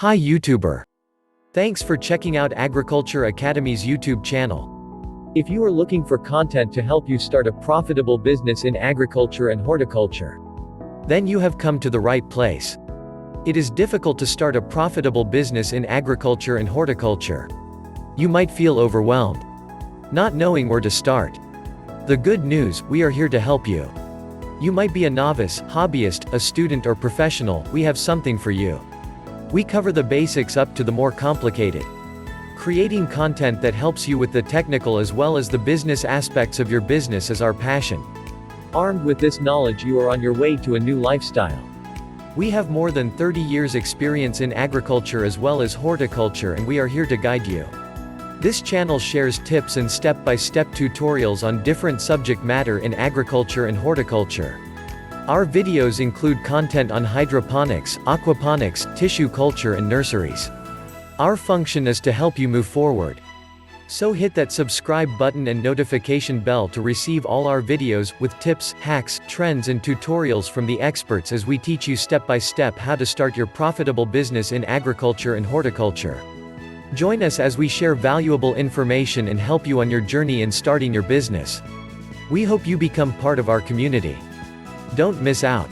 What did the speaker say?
Hi YouTuber. Thanks for checking out Agriculture Academy's YouTube channel. If you are looking for content to help you start a profitable business in agriculture and horticulture, then you have come to the right place. It is difficult to start a profitable business in agriculture and horticulture. You might feel overwhelmed, not knowing where to start. The good news, we are here to help you. You might be a novice, hobbyist, a student or professional, we have something for you. We cover the basics up to the more complicated. Creating content that helps you with the technical as well as the business aspects of your business is our passion. Armed with this knowledge, you are on your way to a new lifestyle. We have more than 30 years experience in agriculture as well as horticulture, and we are here to guide you. This channel shares tips and step-by-step tutorials on different subject matter in agriculture and horticulture. Our videos include content on hydroponics, aquaponics, tissue culture and nurseries. Our function is to help you move forward. So hit that subscribe button and notification bell to receive all our videos, with tips, hacks, trends and tutorials from the experts as we teach you step by step how to start your profitable business in agriculture and horticulture. Join us as we share valuable information and help you on your journey in starting your business. We hope you become part of our community. Don't miss out.